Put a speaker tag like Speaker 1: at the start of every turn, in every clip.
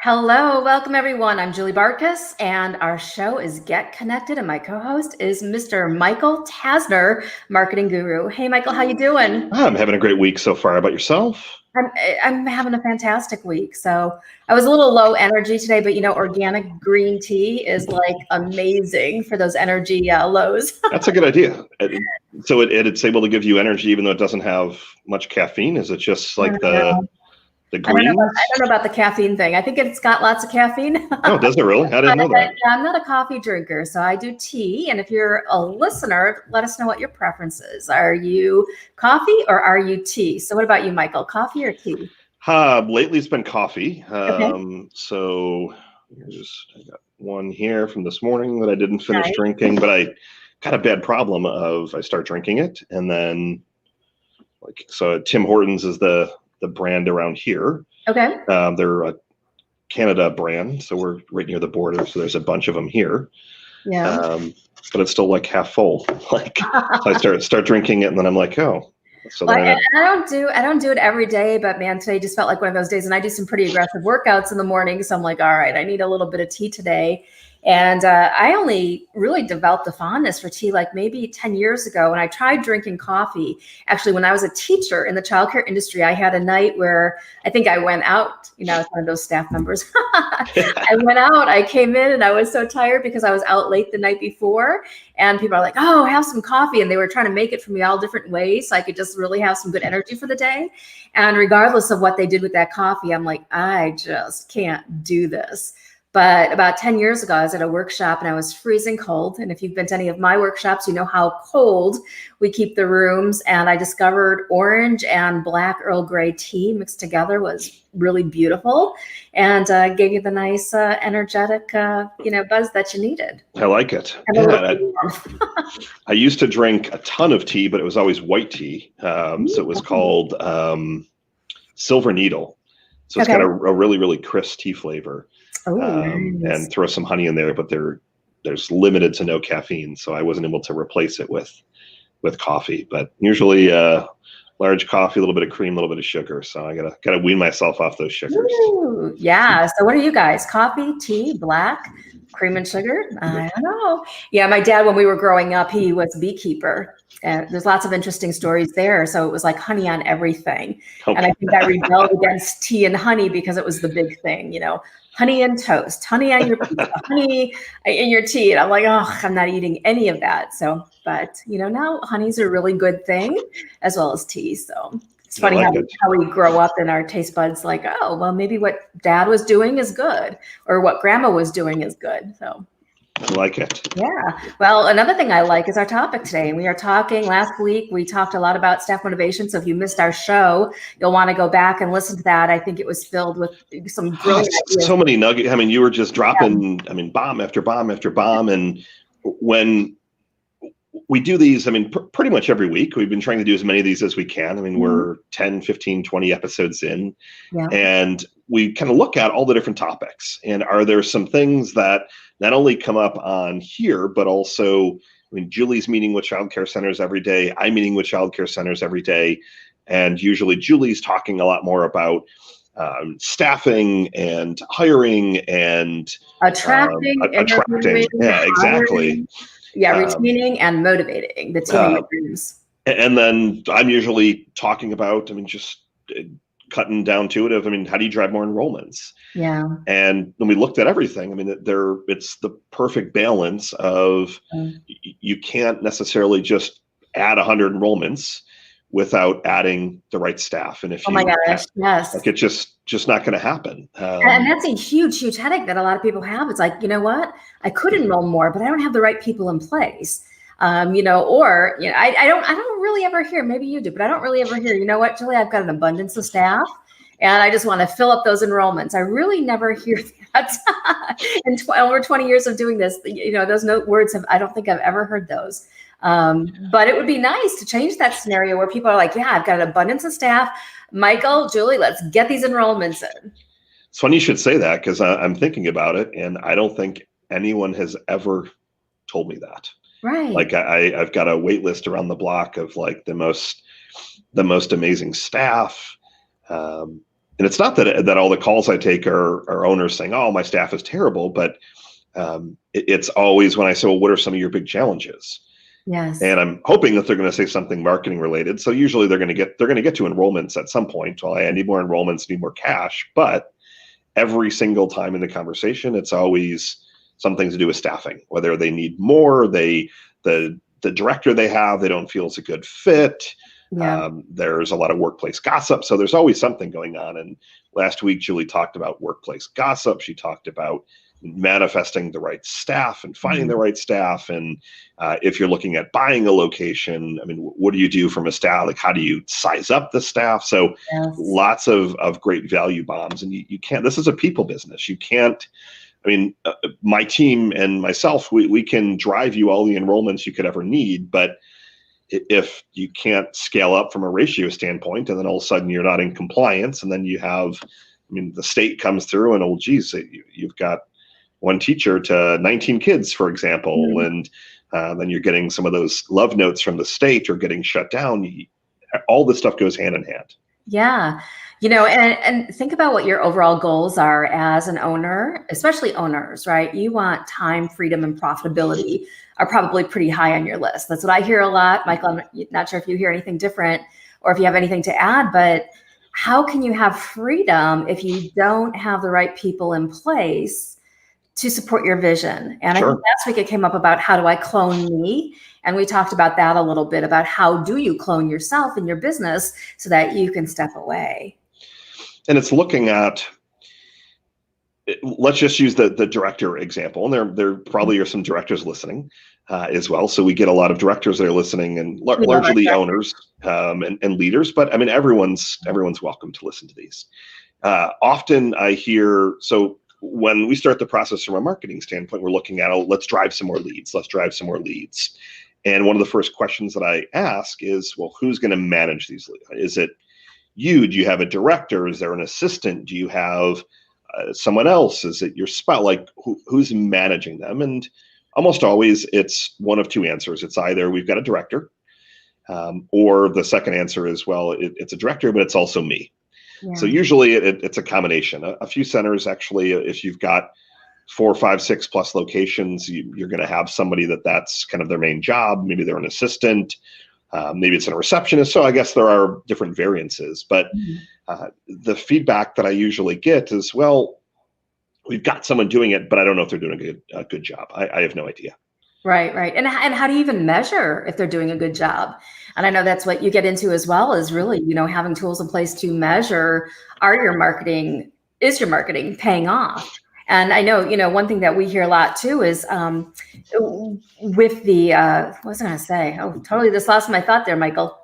Speaker 1: Hello, welcome everyone. I'm Julie Bartkus, and our show is Get Connected, and my co-host is Mr. Michael Tasner, marketing guru. Hey, Michael, how you doing?
Speaker 2: I'm having a great week so far. How about yourself?
Speaker 1: I'm having a fantastic week. So I was a little low energy today, but organic green tea is like amazing for those energy lows.
Speaker 2: That's a good idea. So it's able to give you energy even though it doesn't have much caffeine. Is it just
Speaker 1: I
Speaker 2: like
Speaker 1: don't know.
Speaker 2: the
Speaker 1: I don't know
Speaker 2: greens?
Speaker 1: about the caffeine thing. I think it's got lots of caffeine.
Speaker 2: Oh, does it really? I didn't know that.
Speaker 1: I'm not a coffee drinker, so I do tea. And if you're a listener, let us know what your preference is. Are you coffee or are you tea? So what about you, Michael? Coffee or tea?
Speaker 2: Lately it's been coffee.
Speaker 1: Okay.
Speaker 2: So I got one here from this morning that I didn't finish
Speaker 1: Nice.
Speaker 2: drinking, but I got a bad problem of I start drinking it and then so Tim Hortons is the brand around here.
Speaker 1: Okay.
Speaker 2: They're a Canada brand, so we're right near the border. So there's a bunch of them here.
Speaker 1: Yeah.
Speaker 2: But it's still like half full. So I start drinking it, and then I'm like, oh. So
Speaker 1: Well,
Speaker 2: then
Speaker 1: I don't do it every day, but man, today just felt like one of those days. And I do some pretty aggressive workouts in the morning, so I'm like, all right, I need a little bit of tea today. And I only really developed a fondness for tea like maybe 10 years ago when I tried drinking coffee. Actually, when I was a teacher in the childcare industry, I had a night where I think I went out, as one of those staff members. I went out, I came in and I was so tired because I was out late the night before. And people are like, oh, have some coffee. And they were trying to make it for me all different ways so I could just really have some good energy for the day. And regardless of what they did with that coffee, I'm like, I just can't do this. But about 10 years ago, I was at a workshop and I was freezing cold. And if you've been to any of my workshops, you know how cold we keep the rooms. And I discovered orange and black Earl Grey tea mixed together was really beautiful and gave you the nice energetic, buzz that you needed.
Speaker 2: I like it.
Speaker 1: And
Speaker 2: Yeah, I used to drink a ton of tea, but it was always white tea. So it was called Silver Needle. So it's got a really, really crisp tea flavor.
Speaker 1: Nice.
Speaker 2: And throw some honey in there, but there's limited to no caffeine, so I wasn't able to replace it with coffee. But usually, large coffee, a little bit of cream, a little bit of sugar. So I gotta wean myself off those sugars.
Speaker 1: Ooh, yeah. So what are you guys? Coffee, tea, black, cream and sugar? I don't know. Yeah, my dad, when we were growing up, he was a beekeeper. And there's lots of interesting stories there. So it was like honey on everything.
Speaker 2: Okay.
Speaker 1: And I think I rebelled against tea and honey because it was the big thing, honey and toast, honey on your pizza, honey in your tea. And I'm like, oh, I'm not eating any of that. So, but now honey's a really good thing as well as tea. So it's funny how we grow up and our taste buds like, oh, well, maybe what dad was doing is good or what grandma was doing is good. So
Speaker 2: I like it.
Speaker 1: Yeah. Well, another thing I like is our topic today. And we are talking last week. We talked a lot about staff motivation. So if you missed our show, you'll want to go back and listen to that. I think it was filled with some brilliant ideas.
Speaker 2: So many nuggets. I mean, you were just dropping, bomb after bomb after bomb. And when we do these, pretty much every week, we've been trying to do as many of these as we can. We're 10, 15, 20 episodes in. Yeah. And we kind of look at all the different topics. And are there some things that not only come up on here, but also, Julie's meeting with childcare centers every day. I'm meeting with childcare centers every day. And usually Julie's talking a lot more about staffing and hiring and
Speaker 1: attracting.
Speaker 2: Yeah, exactly.
Speaker 1: Yeah, retaining and motivating the teams.
Speaker 2: And then I'm usually talking about, just cutting down to it of, how do you drive more enrollments?
Speaker 1: Yeah.
Speaker 2: And when we looked at everything, it's the perfect balance of you can't necessarily just add 100 enrollments without adding the right staff. And if
Speaker 1: my gosh, yes,
Speaker 2: like it's just not going to happen.
Speaker 1: And that's a huge headache that a lot of people have. It's like, you know what, I could enroll more, but I don't have the right people in place. I don't really ever hear, maybe you do, but I don't really ever hear, you know what, Julie, I've got an abundance of staff and I just want to fill up those enrollments. I really never hear that. In over 20 years of doing this, those words I don't think I've ever heard those. But it would be nice to change that scenario where people are like, yeah, I've got an abundance of staff. Michael, Julie, let's get these enrollments in.
Speaker 2: It's funny you should say that because I'm thinking about it and I don't think anyone has ever told me that.
Speaker 1: Right.
Speaker 2: Like I've got a wait list around the block of like the most amazing staff. and it's not that all the calls I take are owners saying, "Oh, my staff is terrible," but it's always when I say, "Well, what are some of your big challenges?"
Speaker 1: Yes.
Speaker 2: And I'm hoping that they're going to say something marketing related. So usually they're going to get to enrollments at some point. Well, I need more enrollments, need more cash. But every single time in the conversation, it's always something to do with staffing, whether they need more, the director they have, they don't feel is a good fit.
Speaker 1: Yeah.
Speaker 2: There's a lot of workplace gossip. So there's always something going on. And last week, Julie talked about workplace gossip. She talked about manifesting the right staff and finding the right staff. And if you're looking at buying a location, I mean, what do you do from a staff? Like, how do you size up the staff? So lots of great value bombs. And you can't, this is a people business. You can't, I mean, my team and myself, we can drive you all the enrollments you could ever need, but if you can't scale up from a ratio standpoint, and then all of a sudden you're not in compliance, and then you have, I mean, the state comes through and, oh, geez, you've got one teacher to 19 kids, for example, and then you're getting some of those love notes from the state or getting shut down. All this stuff goes hand in hand.
Speaker 1: Yeah. And think about what your overall goals are as an owner, especially owners, right? You want time, freedom, and profitability are probably pretty high on your list. That's what I hear a lot. Michael, I'm not sure if you hear anything different or if you have anything to add, but how can you have freedom if you don't have the right people in place to support your vision? And I think last week it came up about how do I clone me? And we talked about that a little bit, about how do you clone yourself in your business so that you can step away.
Speaker 2: And it's looking at, let's just use the director example. And there probably are some directors listening as well. So we get a lot of directors that are listening, and largely owners and leaders. But I mean, everyone's welcome to listen to these. Often I hear, so when we start the process from a marketing standpoint, we're looking at, let's drive some more leads. Let's drive some more leads. And one of the first questions that I ask is, well, who's going to manage these leads? Is it you? Do you have a director? Is there an assistant? Do you have someone else? Is it your spouse? Like, who's managing them? And almost always it's one of two answers. It's either we've got a director, or the second answer is, well, it's a director, but it's also me. Yeah. So usually it's a combination. A few centers, actually, if you've got 4, 5, 6 plus locations, you're going to have somebody that's kind of their main job. Maybe they're an assistant. Maybe it's a receptionist. So I guess there are different variances. But the feedback that I usually get is, well, we've got someone doing it, but I don't know if they're doing a good job. I have no idea.
Speaker 1: Right. And how do you even measure if they're doing a good job? And I know that's what you get into as well, is really, having tools in place to measure, is your marketing paying off? And I know, one thing that we hear a lot too is with the, what was I going to say? Oh, totally just lost my thought there, Michael.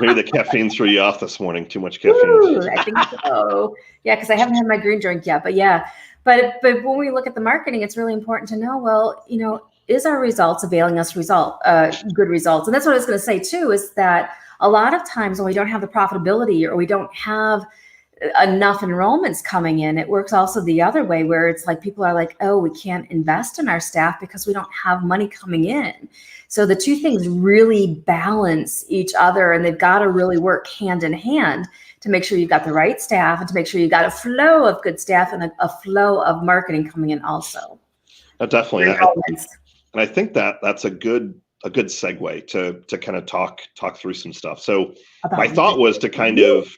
Speaker 2: Maybe the caffeine threw you off this morning. Too much caffeine.
Speaker 1: Ooh, I think so. Yeah, because I haven't had my green drink yet. But yeah, but when we look at the marketing, it's really important to know, well, is our results availing us good results? And that's what I was going to say too, is that a lot of times when we don't have the profitability or we don't have enough enrollments coming in, it works also the other way, where it's like people are like, oh, we can't invest in our staff because we don't have money coming in. So the two things really balance each other, and they've got to really work hand in hand to make sure you've got the right staff and to make sure you've got a flow of good staff and a flow of marketing coming in also.
Speaker 2: Definitely. And I think that's a good segue to kind of talk through some stuff. So my thought was to kind of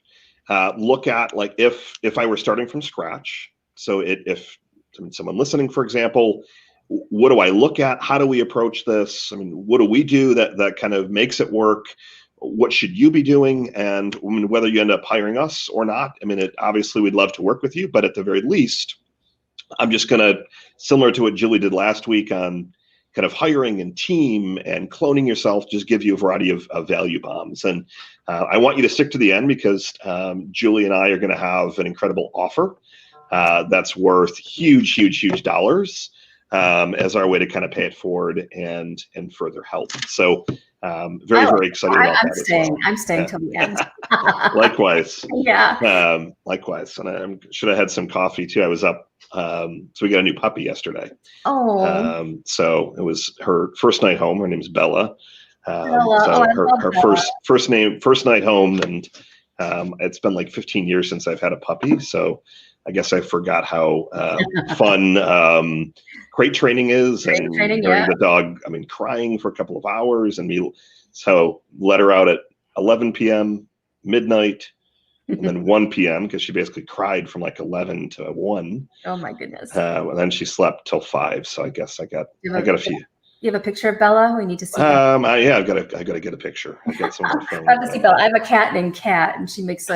Speaker 2: look at, like, if I were starting from scratch. So if someone listening, for example, what do I look at? How do we approach this? I mean, what do we do that kind of makes it work? What should you be doing? And I mean, whether you end up hiring us or not, I mean, obviously we'd love to work with you, but at the very least, I'm just going to, similar to what Julie did last week on kind of hiring and team and cloning yourself, just give you a variety of value bombs. And I want you to stick to the end, because Julie and I are going to have an incredible offer that's worth huge dollars as our way to kind of pay it forward and further help. So very excited about that.
Speaker 1: I'm staying till the end.
Speaker 2: Likewise.
Speaker 1: Yeah.
Speaker 2: Likewise. And I should have had some coffee too. I was up. So we got a new puppy yesterday.
Speaker 1: Oh.
Speaker 2: So it was her first night home. Her name's Bella.
Speaker 1: Bella.
Speaker 2: So her first night home, and It's been like 15 years since I've had a puppy, so I guess I forgot how fun crate training is,
Speaker 1: Great
Speaker 2: and
Speaker 1: training,
Speaker 2: hearing
Speaker 1: yeah.
Speaker 2: the dog, crying for a couple of hours, so let her out at 11 p.m., midnight, and then 1 p.m. because she basically cried from like 11 to 1.
Speaker 1: Oh my goodness.
Speaker 2: And then she slept till 5. So I guess I got a few.
Speaker 1: You have a picture of Bella? We need to see that.
Speaker 2: Yeah, I gotta get a picture. I got some of her phone.
Speaker 1: I have to see Bella. I have a cat named Cat, and she makes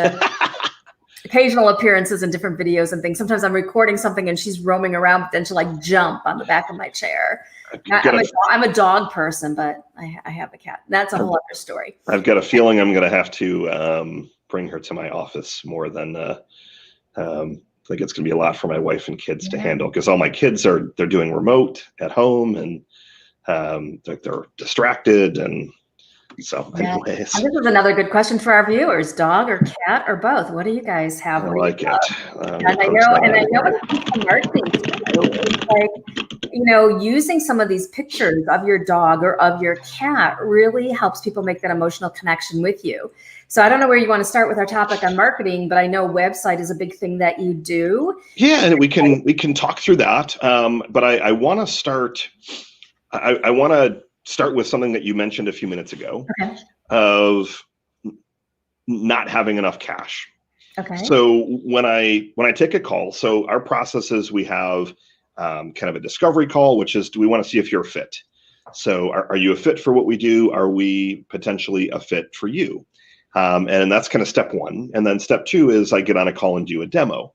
Speaker 1: occasional appearances in different videos and things. Sometimes I'm recording something and she's roaming around, but then she'll like jump on the back of my chair. I'm a dog person, but I have a cat. That's a whole other story.
Speaker 2: I've got a feeling I'm going to have to bring her to my office more than I think it's going to be a lot for my wife and kids to handle, because all my kids they're doing remote at home, and they're distracted. And so anyways.
Speaker 1: And this is another good question for our viewers: dog or cat or both? What do you guys have?
Speaker 2: I like it.
Speaker 1: And I know when it comes to marketing too, it's like, using some of these pictures of your dog or of your cat really helps people make that emotional connection with you. So I don't know where you want to start with our topic on marketing, but I know website is a big thing that you do.
Speaker 2: Yeah, and we can talk through that. But I want to start. I want to start with something that you mentioned a few minutes ago, of not having enough cash.
Speaker 1: Okay.
Speaker 2: So when I take a call, so our process is we have kind of a discovery call, which is, do we want to see if you're a fit? So are you a fit for what we do? Are we potentially a fit for you? And that's kind of step one. And then step two is I get on a call and do a demo.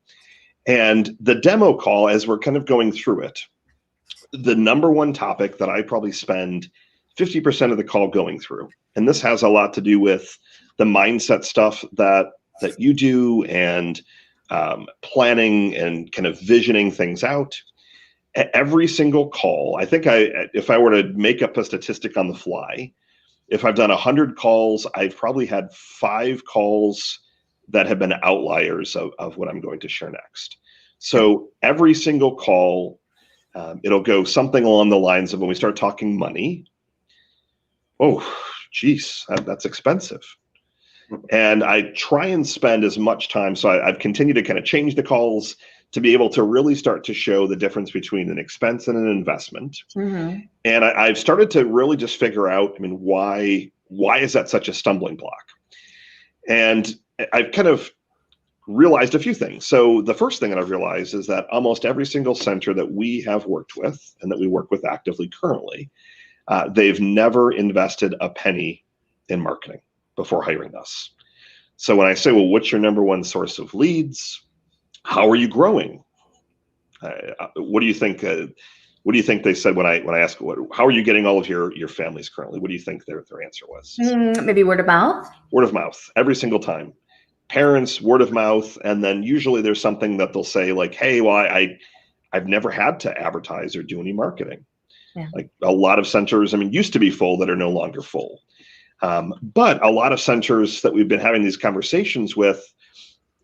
Speaker 2: And the demo call, as we're kind of going through it, the number one topic that I probably spend 50% of the call going through, and this has a lot to do with the mindset stuff that you do, and planning and kind of visioning things out. Every single call, I think if I were to make up a statistic on the fly, if I've done 100 calls, I've probably had 5 calls that have been outliers of what I'm going to share next. So every single call, it'll go something along the lines of, when we start talking money, oh, geez, that's expensive. And I try and spend as much time. So I've continued to kind of change the calls to be able to really start to show the difference between an expense and an investment.
Speaker 1: Mm-hmm.
Speaker 2: And I've started to really just figure out, why is that such a stumbling block? And I've kind of realized a few things. So the first thing that I've realized is that almost every single center that we have worked with, and that we work with actively currently, they've never invested a penny in marketing before hiring us. So when I say, well, what's your number one source of leads? How are you growing? What do you think? What do you think they said when I asked, how are you getting all of your families currently? What do you think their answer was?
Speaker 1: Maybe word of mouth.
Speaker 2: Word of mouth every single time. Parents, word of mouth, and then usually there's something that they'll say like, "Hey, well, I've never had to advertise or do any marketing."
Speaker 1: Yeah.
Speaker 2: Like a lot of centers, used to be full that are no longer full. But a lot of centers that we've been having these conversations with,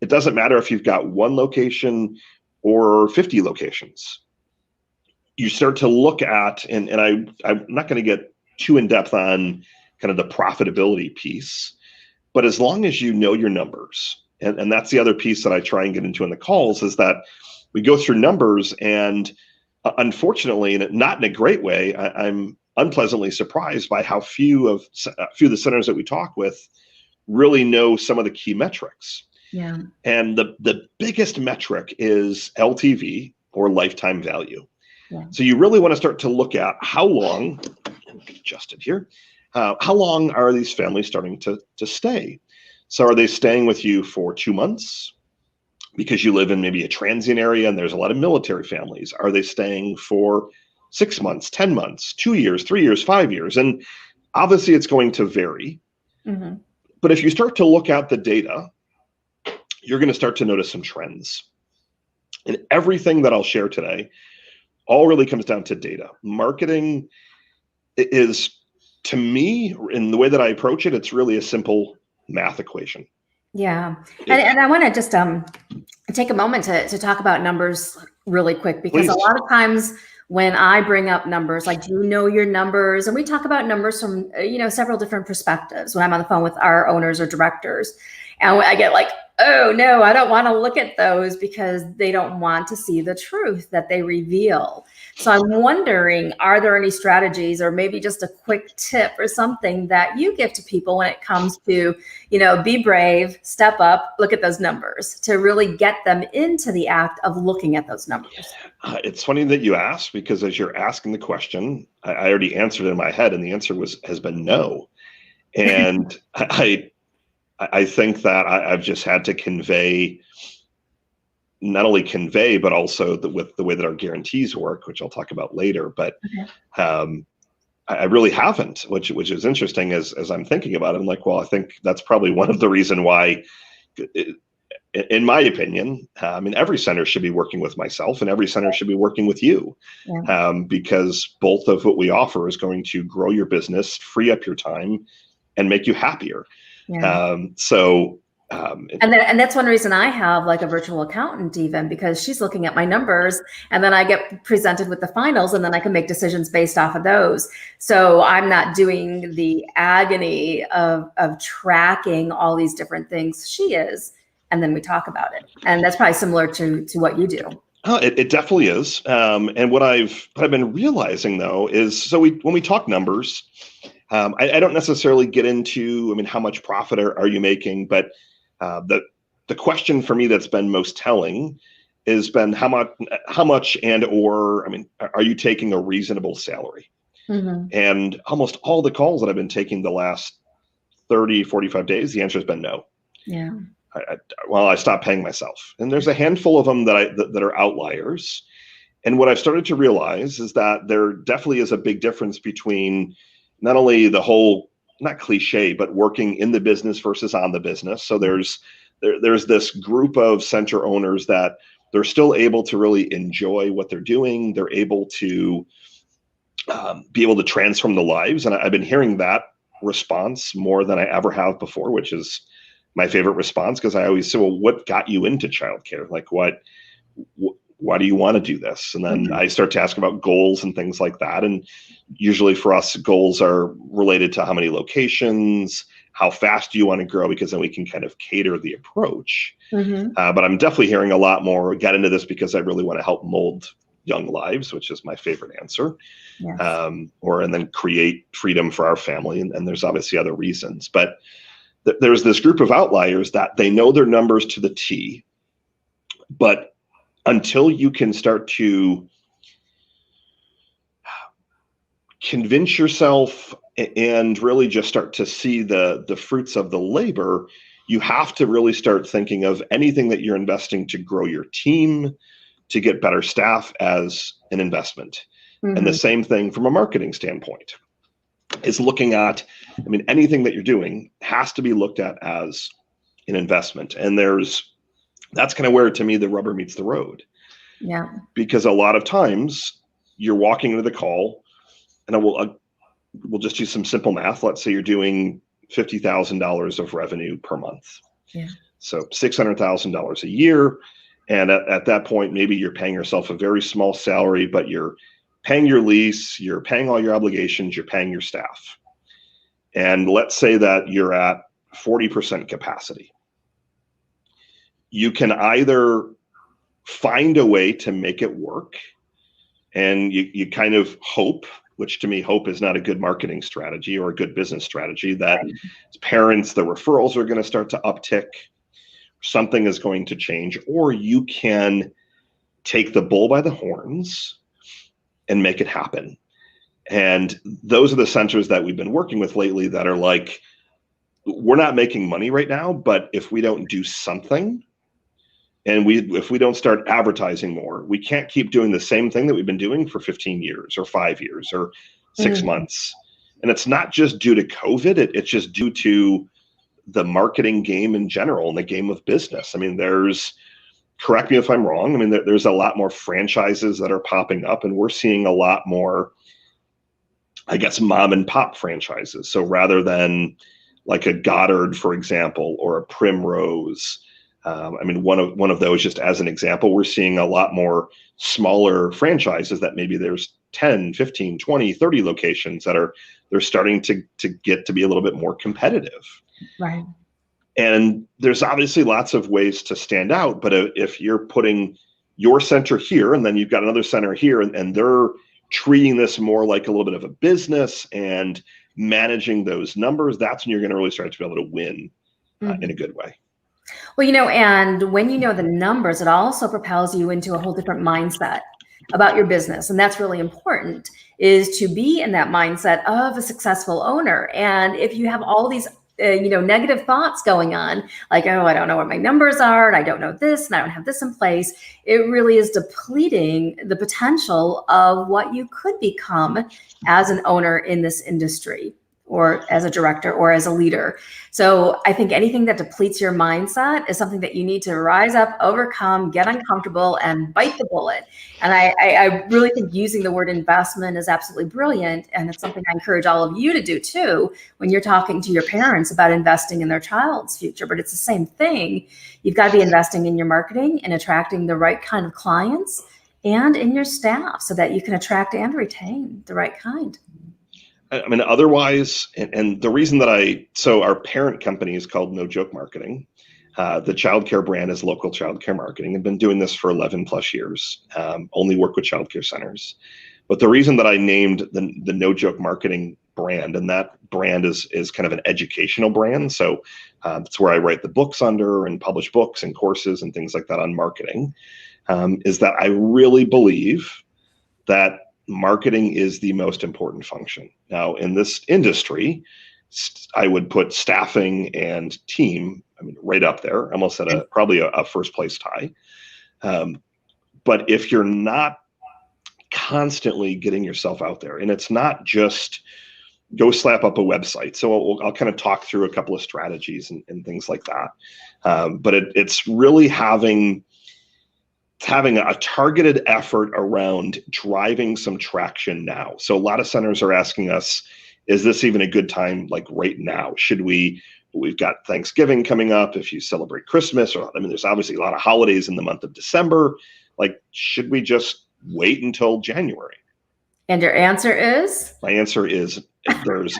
Speaker 2: it doesn't matter if you've got 1 location or 50 locations. You start to look at, and I'm not going to get too in depth on kind of the profitability piece, but as long as you know your numbers, and that's the other piece that I try and get into in the calls, is that we go through numbers, and unfortunately, and not in a great way, I'm unpleasantly surprised by how few of the centers that we talk with really know some of the key metrics.
Speaker 1: Yeah. And
Speaker 2: the biggest metric is LTV, or lifetime value.
Speaker 1: Yeah.
Speaker 2: So you really want to start to look at how long, get adjusted here, how long are these families starting to stay? So are they staying with you for 2 months because you live in maybe a transient area and there's a lot of military families? Are they staying for 6 months, 10 months, 2 years, 3 years, 5 years? And obviously it's going to vary. Mm-hmm. But if you start to look at the data, you're going to start to notice some trends. And everything that I'll share today all really comes down to data. Marketing is, to me, in the way that I approach it, it's really a simple math equation.
Speaker 1: Yeah. And I want to just take a moment to talk about numbers really quick, because a lot of times when I bring up numbers, like, do you know your numbers? And we talk about numbers from, several different perspectives when I'm on the phone with our owners or directors. And I get like, oh no, I don't want to look at those because they don't want to see the truth that they reveal. So I'm wondering, are there any strategies or maybe just a quick tip or something that you give to people when it comes to, be brave, step up, look at those numbers to really get them into the act of looking at those numbers?
Speaker 2: It's funny that you ask, because as you're asking the question, I already answered it in my head, and the answer has been no. And I think that I've just had to not only convey, but also with the way that our guarantees work, which I'll talk about later. But I really haven't, which is interesting as I'm thinking about it. I'm like, well, I think that's probably one of the reason why, in my opinion, every center should be working with myself, and every center should be working with you, because both of what we offer is going to grow your business, free up your time, and make you happier. And that's one reason I have like a virtual accountant, even, because she's looking at my numbers, and then I get presented with the finals, and then I can make decisions based off of those. So I'm not doing the agony of tracking all these different things. She is, and then we talk about it. And that's probably similar to what you do. Oh, it definitely is. And what I've been realizing, though, is when we talk numbers, I don't necessarily get into, how much profit are you making, but the question for me that's been most telling has been how much are you taking a reasonable salary? And almost all the calls that I've been taking the last 30, 45 days, the answer has been no.
Speaker 1: Yeah.
Speaker 2: I stopped paying myself. And there's a handful of them that are outliers. And what I've started to realize is that there definitely is a big difference between not only the whole, not cliche, but working in the business versus on the business. So there's this group of center owners that they're still able to really enjoy what they're doing. They're able to be able to transform the lives. And I've been hearing that response more than I ever have before, which is my favorite response, because I always say, well, what got you into childcare? Like, why do you want to do this? And then I start to ask about goals and things like that. And usually for us, goals are related to how many locations, how fast do you want to grow, because then we can kind of cater the approach. But I'm definitely hearing a lot more, get into this because I really want to help mold young lives, which is my favorite answer.
Speaker 1: Yes.
Speaker 2: And then create freedom for our family. And there's obviously other reasons. But there's this group of outliers that they know their numbers to the T, but until you can start to convince yourself and really just start to see the fruits of the labor, you have to really start thinking of anything that you're investing to grow your team, to get better staff, as an investment. And the same thing from a marketing standpoint is looking at, anything that you're doing has to be looked at as an investment. And that's kind of where, to me, the rubber meets the road.
Speaker 1: Yeah.
Speaker 2: Because a lot of times you're walking into the call, and we'll just use some simple math. Let's say you're doing $50,000 of revenue per month.
Speaker 1: Yeah.
Speaker 2: So $600,000 a year. And at that point, maybe you're paying yourself a very small salary, but you're paying your lease, you're paying all your obligations, you're paying your staff. And let's say that you're at 40% capacity. You can either find a way to make it work, and you kind of hope, which to me, hope is not a good marketing strategy or a good business strategy, that parents, the referrals are going to start to uptick, something is going to change, or you can take the bull by the horns and make it happen. And those are the centers that we've been working with lately that are like, we're not making money right now, but if we don't do something, and if we don't start advertising more, we can't keep doing the same thing that we've been doing for 15 years or 5 years or 6 months. And it's not just due to COVID, it's just due to the marketing game in general and the game of business. Correct me if I'm wrong, there's a lot more franchises that are popping up, and we're seeing a lot more, I guess, mom and pop franchises. So rather than like a Goddard, for example, or a Primrose, one of those, just as an example, we're seeing a lot more smaller franchises that maybe there's 10, 15, 20, 30 locations that they're starting to get to be a little bit more competitive.
Speaker 1: Right.
Speaker 2: And there's obviously lots of ways to stand out, but if you're putting your center here and then you've got another center here, and they're treating this more like a little bit of a business and managing those numbers, that's when you're going to really start to be able to win in a good way.
Speaker 1: Well, and when you know the numbers, it also propels you into a whole different mindset about your business. And that's really important, is to be in that mindset of a successful owner. And if you have all these negative thoughts going on, like, oh, I don't know what my numbers are, and I don't know this, and I don't have this in place, it really is depleting the potential of what you could become as an owner in this industry, or as a director, or as a leader. So I think anything that depletes your mindset is something that you need to rise up, overcome, get uncomfortable, and bite the bullet. And I really think using the word investment is absolutely brilliant. And it's something I encourage all of you to do too, when you're talking to your parents about investing in their child's future. But it's the same thing. You've got to be investing in your marketing and attracting the right kind of clients, and in your staff, so that you can attract and retain the right kind.
Speaker 2: I mean, otherwise, and the reason that so our parent company is called No Joke Marketing. The childcare brand is Local Childcare Marketing. I've been doing this for 11 plus years, only work with childcare centers. But the reason that I named the No Joke Marketing brand, and that brand is kind of an educational brand. So it's where I write the books under and publish books and courses and things like that on marketing, is that I really believe that marketing is the most important function. Now, in this industry, I would put staffing and team, right up there, almost at probably a first place tie. But if you're not constantly getting yourself out there, and it's not just go slap up a website. So I'll kind of talk through a couple of strategies and things like that. But it's really having a targeted effort around driving some traction now. So a lot of centers are asking us, is this even a good time, like right now? We've got Thanksgiving coming up, if you celebrate Christmas, or there's obviously a lot of holidays in the month of December. Like, should we just wait until January?
Speaker 1: And your answer is?
Speaker 2: My answer is there's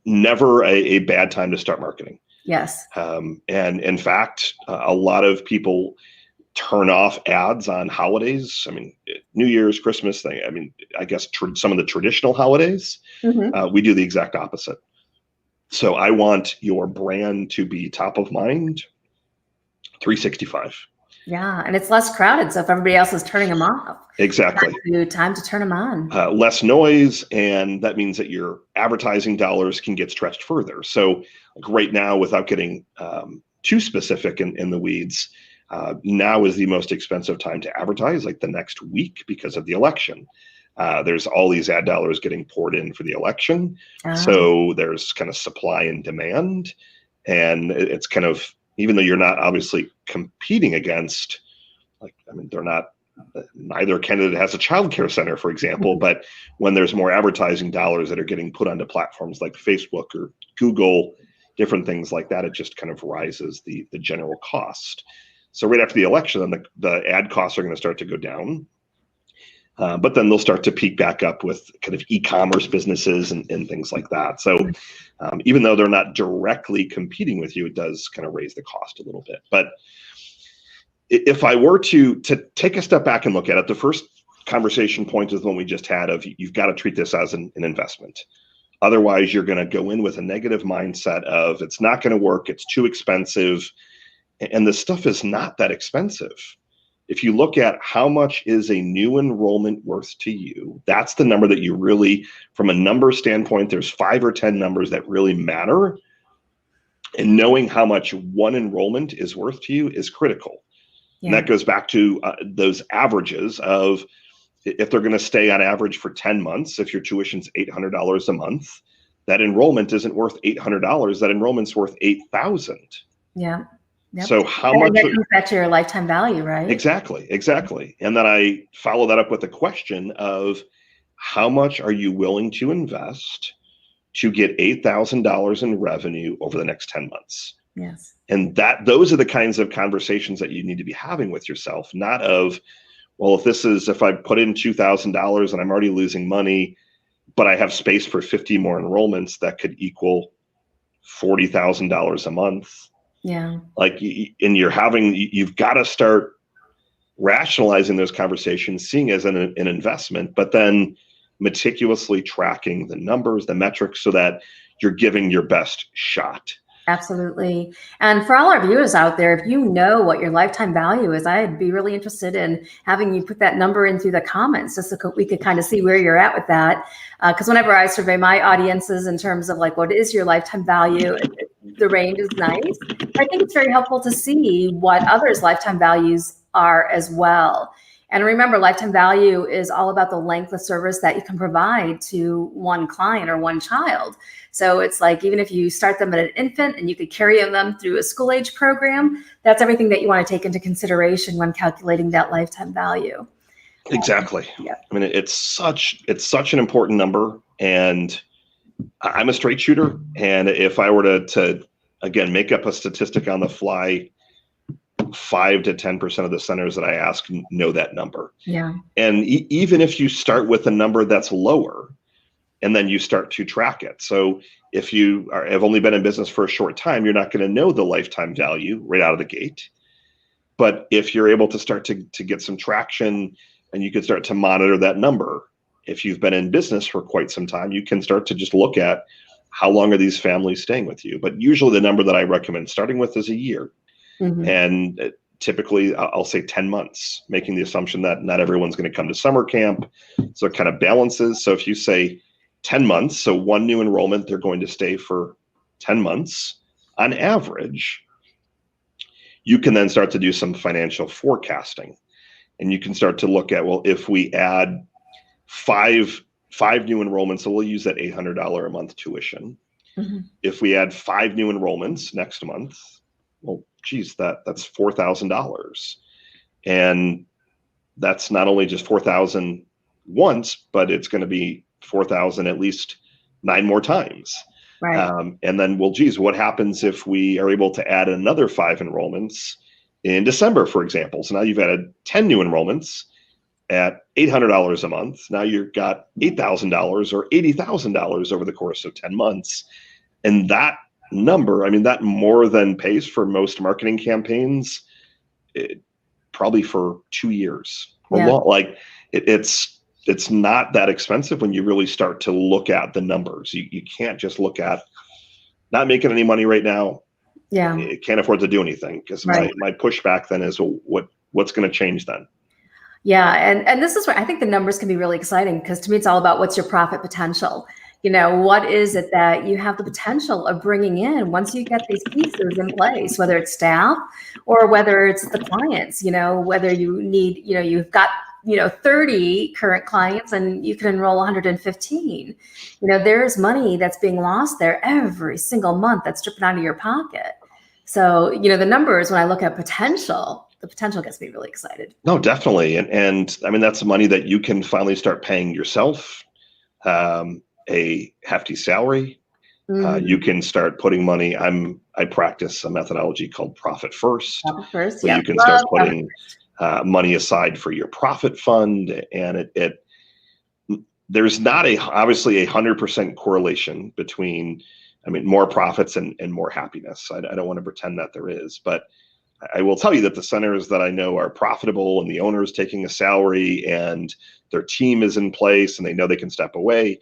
Speaker 2: never a bad time to start marketing.
Speaker 1: Yes.
Speaker 2: And in fact, a lot of people turn off ads on holidays. New Year's, Christmas thing. I guess some of the traditional holidays, we do the exact opposite. So I want your brand to be top of mind 365.
Speaker 1: Yeah, and it's less crowded. So if everybody else is turning them off,
Speaker 2: exactly,
Speaker 1: time to turn them on.
Speaker 2: Less noise, and that means that your advertising dollars can get stretched further. So like right now, without getting too specific in the weeds, now is the most expensive time to advertise, like the next week, because of the election. There's all these ad dollars getting poured in for the election. So there's kind of supply and demand. And it's kind of, even though you're not obviously competing against, they're not, neither candidate has a childcare center, for example, but when there's more advertising dollars that are getting put onto platforms like Facebook or Google, different things like that, it just kind of rises the general cost. So right after the election, then the ad costs are going to start to go down. But then they'll start to peak back up with kind of e-commerce businesses and things like that. So even though they're not directly competing with you, it does kind of raise the cost a little bit. But if I were to take a step back and look at it, the first conversation point is the one we just had of you've got to treat this as an investment. Otherwise, you're going to go in with a negative mindset of it's not going to work, it's too expensive. And this stuff is not that expensive. If you look at how much is a new enrollment worth to you, that's the number that you really, from a number standpoint, there's 5 or 10 numbers that really matter. And knowing how much one enrollment is worth to you is critical. Yeah. And that goes back to those averages of if they're going to stay on average for 10 months, if your tuition's $800 a month, that enrollment isn't worth $800. That enrollment's worth $8,000.
Speaker 1: Yeah. Yep.
Speaker 2: So how much
Speaker 1: that comes back to your lifetime value, right?
Speaker 2: Exactly. And then I follow that up with a question of how much are you willing to invest to get $8,000 in revenue over the next 10 months?
Speaker 1: Yes.
Speaker 2: And those are the kinds of conversations that you need to be having with yourself, not of, well, if I put in $2,000 and I'm already losing money, but I have space for 50 more enrollments that could equal $40,000 a month.
Speaker 1: Yeah.
Speaker 2: Like, and you've got to start rationalizing those conversations, seeing as an investment, but then meticulously tracking the numbers, the metrics, so that you're giving your best shot.
Speaker 1: Absolutely. And for all our viewers out there, if you know what your lifetime value is, I'd be really interested in having you put that number in through the comments, just so we could kind of see where you're at with that. Because whenever I survey my audiences in terms of like, what is your lifetime value, the range is nice. I think it's very helpful to see what others' lifetime values are as well. And remember, lifetime value is all about the length of service that you can provide to one client or one child. So it's like, even if you start them at an infant and you could carry them through a school age program, that's everything that you want to take into consideration when calculating that lifetime value.
Speaker 2: Exactly.
Speaker 1: Yeah.
Speaker 2: I mean, it's such an important number, and I'm a straight shooter. And if I were to again, make up a statistic on the fly, 5 to 10% of the centers that I ask know that number.
Speaker 1: Yeah.
Speaker 2: And even if you start with a number that's lower, and then you start to track it. So if you have only been in business for a short time, you're not going to know the lifetime value right out of the gate. But if you're able to start to get some traction, and you can start to monitor that number, if you've been in business for quite some time, you can start to just look at how long are these families staying with you. But usually the number that I recommend starting with is a year.
Speaker 1: Mm-hmm.
Speaker 2: And typically I'll say 10 months, making the assumption that not everyone's going to come to summer camp. So it kind of balances. So if you say 10 months, so one new enrollment, they're going to stay for 10 months on average, you can then start to do some financial forecasting. And you can start to look at, well, if we add five new enrollments, so we'll use that $800 a month tuition.
Speaker 1: Mm-hmm.
Speaker 2: If we add 5 new enrollments next month, well, geez, that's $4,000. And that's not only just 4,000 once, but it's going to be 4,000 at least 9 more times.
Speaker 1: Right.
Speaker 2: And then, well, geez, what happens if we are able to add another 5 enrollments in December, for example? So now you've added 10 new enrollments at $800 a month. Now you've got $8,000 or $80,000 over the course of 10 months. And that number, I mean, that more than pays for most marketing campaigns, probably for 2 years or long. Like it's not that expensive when you really start to look at the numbers. You can't just look at not making any money right now.
Speaker 1: Yeah.
Speaker 2: It can't afford to do anything, because my pushback then is, well, what's going to change then?
Speaker 1: Yeah. And this is where I think the numbers can be really exciting, because to me, it's all about what's your profit potential. You know, what is it that you have the potential of bringing in once you get these pieces in place, whether it's staff or whether it's the clients, you know, whether you need, you know, you've got, 30 current clients and you can enroll 115. There's money that's being lost there every single month that's dripping out of your pocket. So, the numbers, when I look at potential, the potential gets me really excited.
Speaker 2: No, definitely. And I mean, that's money that you can finally start paying yourself a hefty salary.
Speaker 1: Mm-hmm.
Speaker 2: You can start putting money. I practice a methodology called profit first.
Speaker 1: Profit first,
Speaker 2: so you can start putting money aside for your profit fund. And there's not obviously 100% correlation between, more profits and more happiness. I don't want to pretend that there is, but I will tell you that the centers that I know are profitable and the owner is taking a salary and their team is in place and they know they can step away,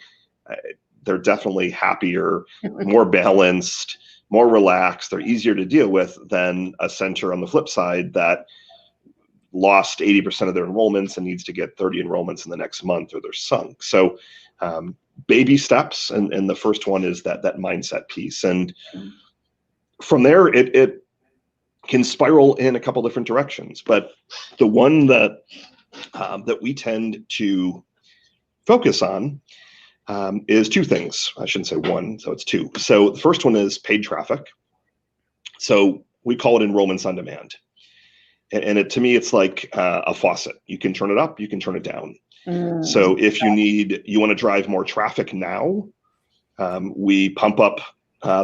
Speaker 2: they're definitely happier, more balanced, more relaxed. They're easier to deal with than a center on the flip side that lost 80% of their enrollments and needs to get 30 enrollments in the next month, or they're sunk. So baby steps. And the first one is that mindset piece. And from there, it can spiral in a couple different directions. But the one that we tend to focus on is 2 things. I shouldn't say one, so it's 2. So the first one is paid traffic. So we call it enrollments on demand. And to me, it's like a faucet. You can turn it up, you can turn it down. So if you want to drive more traffic now, we pump up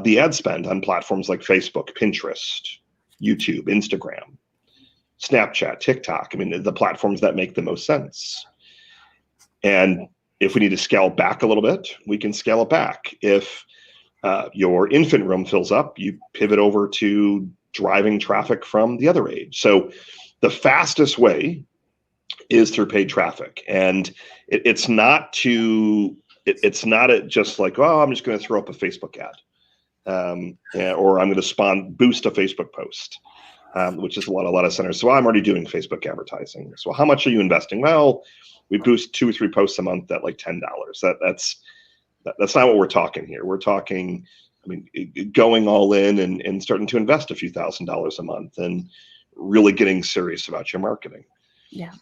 Speaker 2: the ad spend on platforms like Facebook, Pinterest, YouTube, Instagram, Snapchat, TikTok. The platforms that make the most sense. And if we need to scale back a little bit, we can scale it back. If your infant room fills up, you pivot over to driving traffic from the other age. So the fastest way is through paid traffic. And it's not just like, oh, I'm just going to throw up a Facebook ad. Or I'm going to boost a Facebook post, which is a lot of centers. So I'm already doing Facebook advertising. So how much are you investing? Well, we boost 2 or 3 posts a month at like $10. That's not what we're talking here. We're talking, I mean, going all in and starting to invest a few $1,000s a month and really getting serious about your marketing.
Speaker 1: Yeah.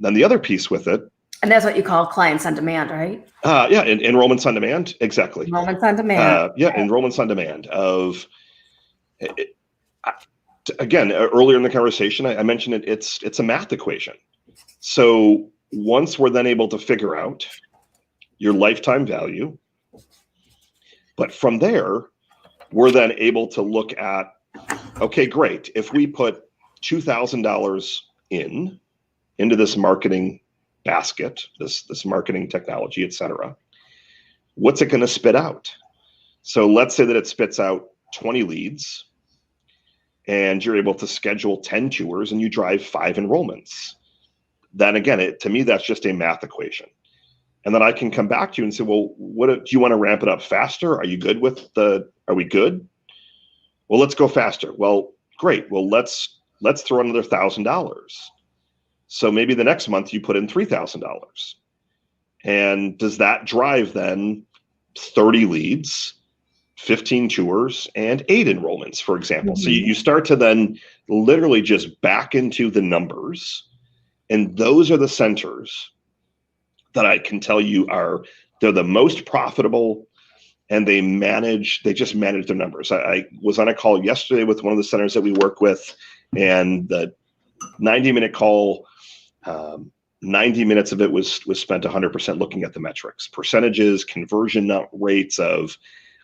Speaker 2: Then the other piece with it.
Speaker 1: And that's what you call clients on demand, right?
Speaker 2: Yeah, enrollments on demand. Exactly.
Speaker 1: Enrollments on demand.
Speaker 2: Yeah, enrollments on demand again, earlier in the conversation, I mentioned it's a math equation. So once we're then able to figure out your lifetime value, but from there, we're then able to look at, okay, great. If we put $2,000 into this marketing basket, this marketing technology, et cetera, what's it going to spit out? So let's say that it spits out 20 leads and you're able to schedule 10 tours and you drive 5 enrollments. Then again, to me, that's just a math equation. And then I can come back to you and say, well, do you want to ramp it up faster? Are you good are we good? Well, let's go faster. Well, great. Well, let's throw another $1,000. So maybe the next month you put in $3,000. And does that drive then 30 leads, 15 tours, and 8 enrollments, for example? Mm-hmm. So you start to then literally just back into the numbers. And those are the centers that I can tell you they're the most profitable, and they just manage their numbers. I was on a call yesterday with one of the centers that we work with, and the 90-minute call, 90 minutes of it was spent 100% looking at the metrics, percentages, conversion rates of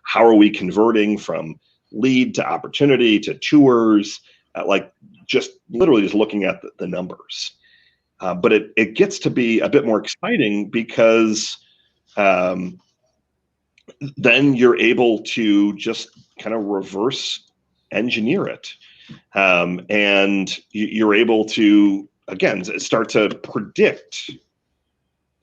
Speaker 2: how are we converting from lead to opportunity to tours, like just literally just looking at the numbers. But it gets to be a bit more exciting because then you're able to just kind of reverse engineer it. And you're able to, again, start to predict.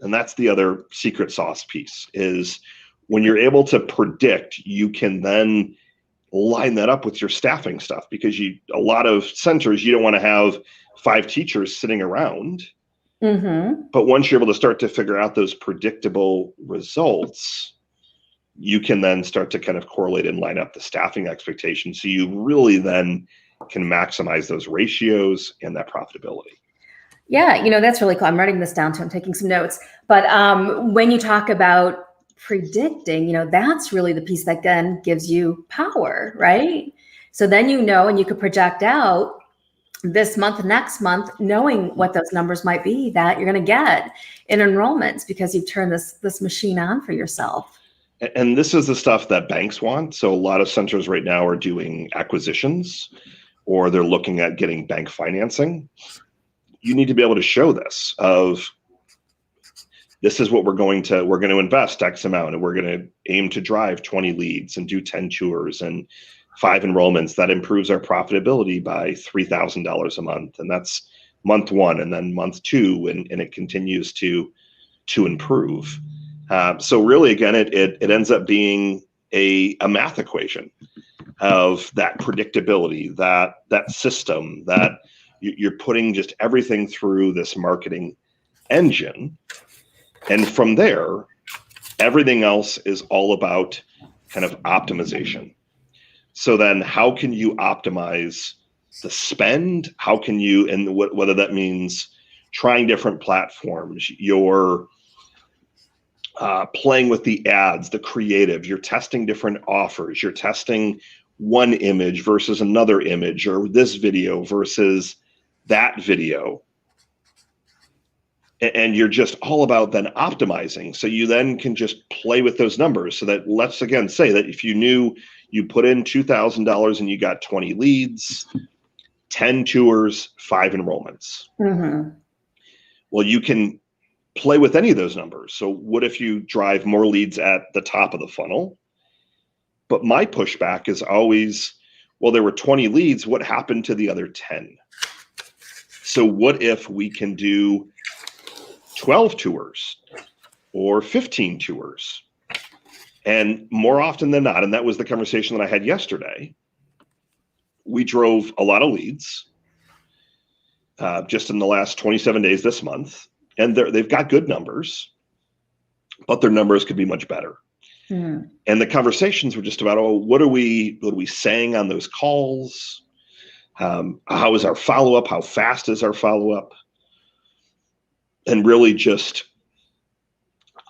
Speaker 2: And that's the other secret sauce piece, is when you're able to predict, you can then line that up with your staffing stuff, because a lot of centers, you don't want to have 5 teachers sitting around. Mm-hmm. But once you're able to start to figure out those predictable results, you can then start to kind of correlate and line up the staffing expectations. So you really then can maximize those ratios and that profitability.
Speaker 1: Yeah, that's really cool. I'm writing this down too. I'm taking some notes. But when you talk about predicting, that's really the piece that then gives you power, right? So then and you could project out this month, next month, knowing what those numbers might be that you're going to get in enrollments because you've turned this machine on for yourself.
Speaker 2: And this is the stuff that banks want. So a lot of centers right now are doing acquisitions, or they're looking at getting bank financing. You need to be able to show this is what we're going to invest X amount, and we're going to aim to drive 20 leads and do 10 tours and 5 enrollments. That improves our profitability by $3,000 a month. And that's month 1, and then month 2, and it continues to improve. So really, again, it ends up being a math equation of that predictability, that system, that you're putting just everything through this marketing engine. And from there, everything else is all about kind of optimization. So then how can you optimize the spend? How can you, and whether that means trying different platforms, you're playing with the ads, the creative, you're testing different offers, you're testing one image versus another image, or this video versus that video. And you're just all about then optimizing. So you then can just play with those numbers. So that, let's again say that if you knew you put in $2,000 and you got 20 leads, 10 tours, 5 enrollments. Mm-hmm. Well, you can play with any of those numbers. So what if you drive more leads at the top of the funnel? But my pushback is always, Well, there were 20 leads. What happened to the other 10? So what if we can do 12 tours or 15 tours? And more often than not, and that was the conversation that I had yesterday, we drove a lot of leads just in the last 27 days this month, and they've got good numbers, but their numbers could be much better. And the conversations were just about, oh, what are we saying on those calls? How is our follow-up? How fast is our follow-up? And really just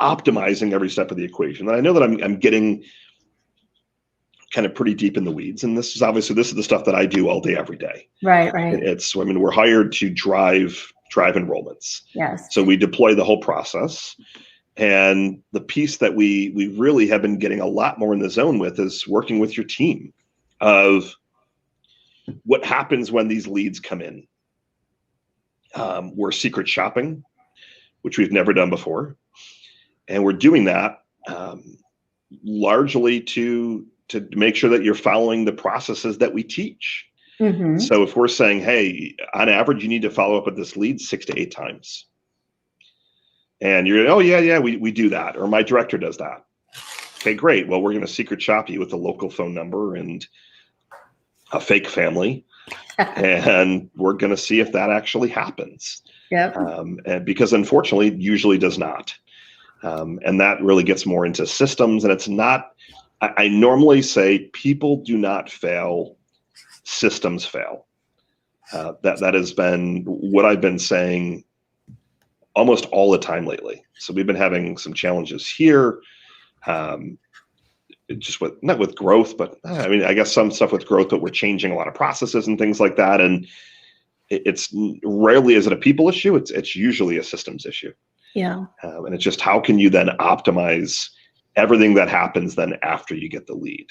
Speaker 2: optimizing every step of the equation. And I know that I'm getting kind of pretty deep in the weeds, and this is the stuff that I do all day, every day.
Speaker 1: Right.
Speaker 2: We're hired to drive enrollments.
Speaker 1: Yes.
Speaker 2: So we deploy the whole process. And the piece that we really have been getting a lot more in the zone with is working with your team of what happens when these leads come in. We're secret shopping, which we've never done before. And we're doing that largely to make sure that you're following the processes that we teach. So if we're saying, hey, on average, you need to follow up with this lead 6 to 8 times. And you're, oh, yeah, we do that. Or my director does that. Okay, great. Well, we're going to secret shop you with a local phone number and a fake family. And we're going to see if that actually happens.
Speaker 1: Yep.
Speaker 2: And because unfortunately, it usually does not. And that really gets more into systems. And it's not, I normally say people do not fail, systems fail. That has been what I've been saying almost all the time lately. So we've been having some challenges here, just not with growth, but I mean, I guess some stuff with growth, but we're changing a lot of processes and things like that. And it's rarely is it a people issue. It's usually a systems issue.
Speaker 1: Yeah.
Speaker 2: And it's just, how can you then optimize everything that happens then after you get the lead?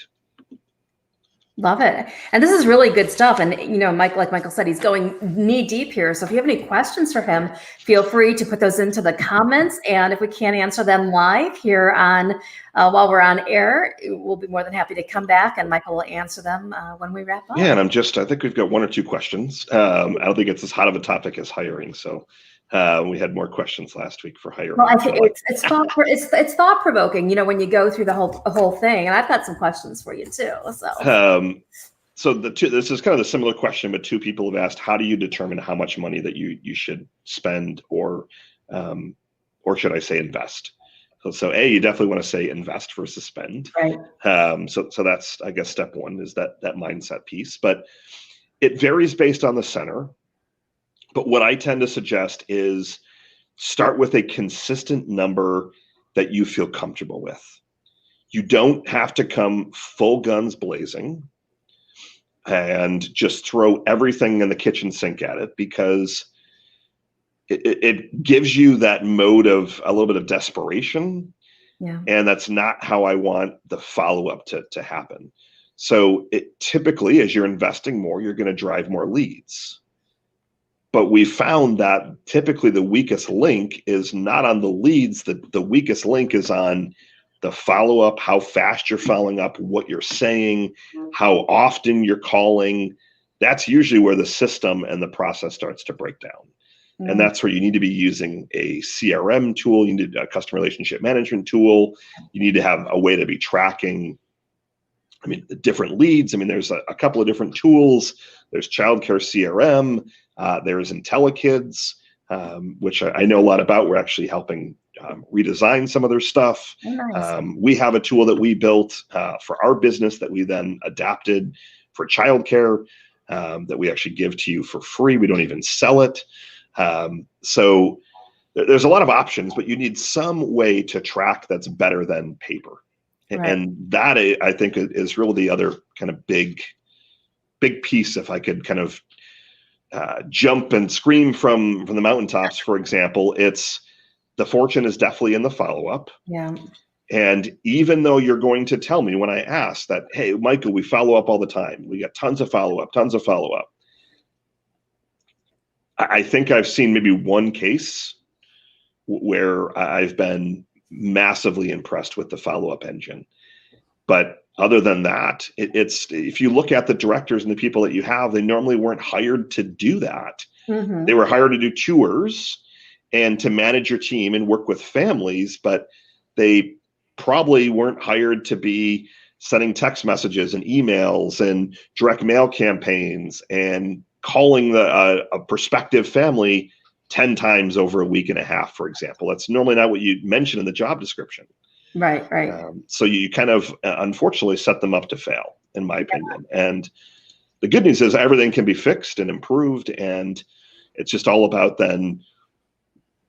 Speaker 1: Love it. And this is really good stuff. And, Mike, like Michael said, he's going knee deep here. So if you have any questions for him, feel free to put those into the comments. And if we can't answer them live here on while we're on air, we'll be more than happy to come back and Michael will answer them when we wrap up.
Speaker 2: Yeah. And I think we've got 1 or 2 questions. I don't think it's as hot of a topic as hiring. So we had more questions last week for hiring.
Speaker 1: Well, I think it's thought provoking, when you go through the whole thing, and I've got some questions for you too.
Speaker 2: So this is kind of the similar question, but 2 people have asked, how do you determine how much money that you should spend or should I say invest? So you definitely want to say invest versus spend.
Speaker 1: Right.
Speaker 2: So that's, I guess, step 1 is that mindset piece, but it varies based on the center. But what I tend to suggest is start with a consistent number that you feel comfortable with. You don't have to come full guns blazing and just throw everything in the kitchen sink at it, because it gives you that mode of a little bit of desperation.
Speaker 1: Yeah.
Speaker 2: And that's not how I want the follow-up to happen. So typically, as you're investing more, you're going to drive more leads. But we found that typically the weakest link is not on the leads. The weakest link is on the follow-up, how fast you're following up, what you're saying, how often you're calling. That's usually where the system and the process starts to break down. Mm-hmm. And that's where you need to be using a CRM tool. You need a customer relationship management tool. You need to have a way to be tracking, the different leads. There's a couple of different tools. There's childcare CRM. There's IntelliKids, which I know a lot about. We're actually helping redesign some of their stuff.
Speaker 1: Nice.
Speaker 2: We have a tool that we built for our business that we then adapted for childcare that we actually give to you for free. We don't even sell it. So there's a lot of options, but you need some way to track that's better than paper. Right. And that, I think, is really the other kind of big piece. If I could kind of jump and scream from the mountaintops, for example, it's the fortune is definitely in the follow-up.
Speaker 1: Yeah.
Speaker 2: And even though you're going to tell me when I ask that, hey, Michael, we follow up all the time. We got tons of follow-up. I think I've seen maybe 1 case where I've been massively impressed with the follow-up engine. But other than that, it's if you look at the directors and the people that you have, they normally weren't hired to do that.
Speaker 1: Mm-hmm.
Speaker 2: They were hired to do tours and to manage your team and work with families, but they probably weren't hired to be sending text messages and emails and direct mail campaigns and calling a prospective family 10 times over a week and a half, for example. That's normally not what you mention in the job description.
Speaker 1: Right.
Speaker 2: So you kind of, unfortunately, set them up to fail, in my opinion. And the good news is everything can be fixed and improved, and it's just all about then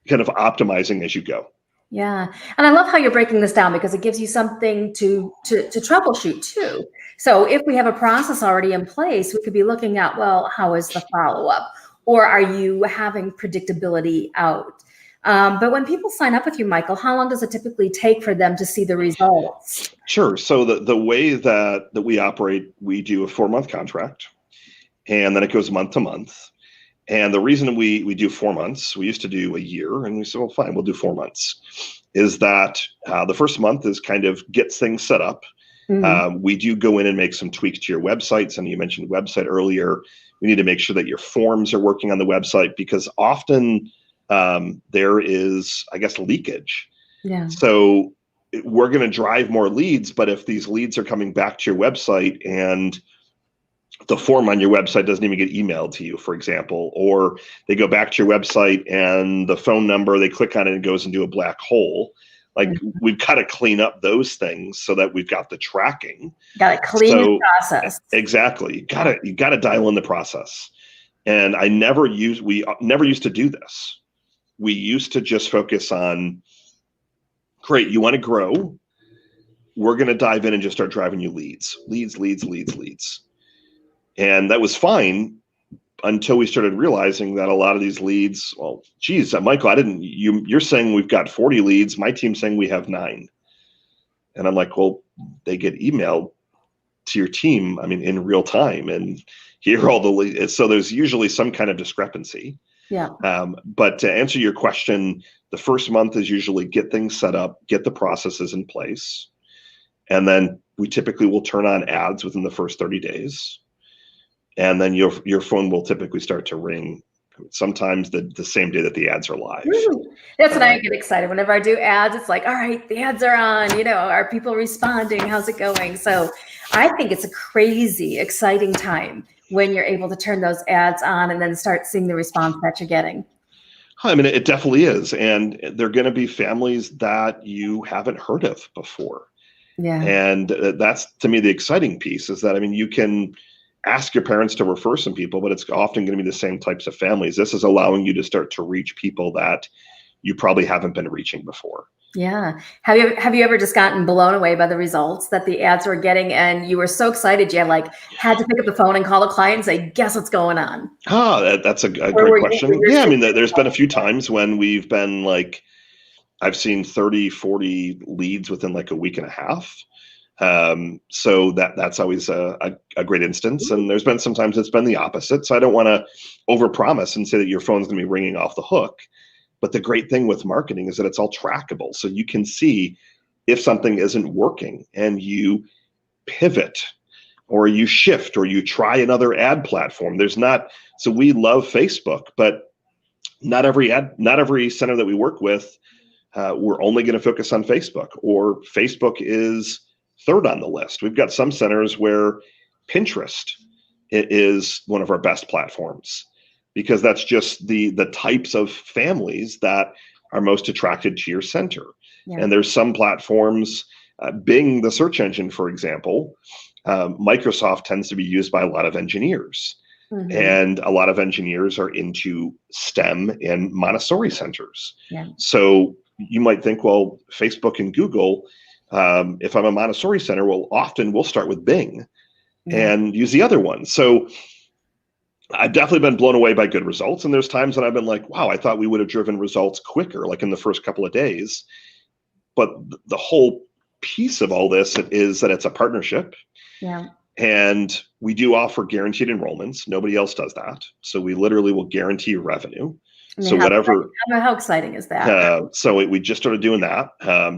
Speaker 2: kind of optimizing as you go.
Speaker 1: Yeah. And I love how you're breaking this down, because it gives you something to troubleshoot too. So if we have a process already in place, we could be looking at, well, how is the follow-up? Or are you having predictability out? But when people sign up with you, Michael, how long does it typically take for them to see the results?
Speaker 2: Sure. So the way that we operate, we do a 4-month contract, and then it goes month to month. And the reason we do 4 months, we used to do a year, and we said, well, fine, we'll do 4 months, is that the first month is kind of gets things set up.
Speaker 1: Mm-hmm.
Speaker 2: We do go in and make some tweaks to your websites. And you mentioned website earlier. We need to make sure that your forms are working on the website, because often there is, I guess, leakage.
Speaker 1: Yeah.
Speaker 2: So we're going to drive more leads, but if these leads are coming back to your website and the form on your website doesn't even get emailed to you, for example, or they go back to your website and the phone number, they click on it and it goes into a black hole. Like, we've got to clean up those things so that we've got the tracking.
Speaker 1: Got to clean the process.
Speaker 2: Exactly. You got to dial in the process. And we never used to do this. We used to just focus on, great, you want to grow. We're going to dive in and just start driving you leads. And that was fine until we started realizing that a lot of these leads, well, geez, Michael, you're saying we've got 40 leads. My team's saying we have 9. And I'm like, well, they get emailed to your team, in real time. And here are all the leads. So there's usually some kind of discrepancy.
Speaker 1: Yeah.
Speaker 2: But to answer your question, the first month is usually get things set up, get the processes in place. And then we typically will turn on ads within the first 30 days. And then your phone will typically start to ring, sometimes the same day that the ads are live.
Speaker 1: That's when I get excited. Whenever I do ads, it's like, all right, the ads are on, are people responding? How's it going? So I think it's a crazy, exciting time when you're able to turn those ads on and then start seeing the response that you're getting.
Speaker 2: It definitely is. And they're going to be families that you haven't heard of before.
Speaker 1: Yeah.
Speaker 2: And that's, to me, the exciting piece is that, you can ask your parents to refer some people, but it's often going to be the same types of families. This is allowing you to start to reach people that you probably haven't been reaching before.
Speaker 1: Yeah. Have you ever just gotten blown away by the results that the ads were getting, and you were so excited you had to pick up the phone and call the client and say, guess what's going on?
Speaker 2: That's a great question. Yeah, there's been a few times when we've been like, I've seen 30, 40 leads within like a week and a half. So that's always a great instance. And there's been sometimes it's been the opposite. So I don't want to overpromise and say that your phone's going to be ringing off the hook. But the great thing with marketing is that it's all trackable. So you can see if something isn't working and you pivot or you shift or you try another ad platform. So we love Facebook, but not every center that we work with, we're only going to focus on Facebook, or Facebook is third on the list. We've got some centers where Pinterest is one of our best platforms, because that's just the types of families that are most attracted to your center. Yeah. And there's some platforms, Bing, the search engine, for example, Microsoft tends to be used by a lot of engineers. Mm-hmm. And a lot of engineers are into STEM and Montessori centers. Yeah. So you might think, well, Facebook and Google, if I'm a Montessori center, we'll start with Bing and use the other one. So I've definitely been blown away by good results. And there's times that I've been like, wow, I thought we would have driven results quicker, like in the first couple of days. But the whole piece of all this is that it's a partnership. Yeah. And we do offer guaranteed enrollments. Nobody else does that. So we literally will guarantee revenue.
Speaker 1: I mean,
Speaker 2: So whatever.
Speaker 1: how exciting is that?
Speaker 2: So we just started doing that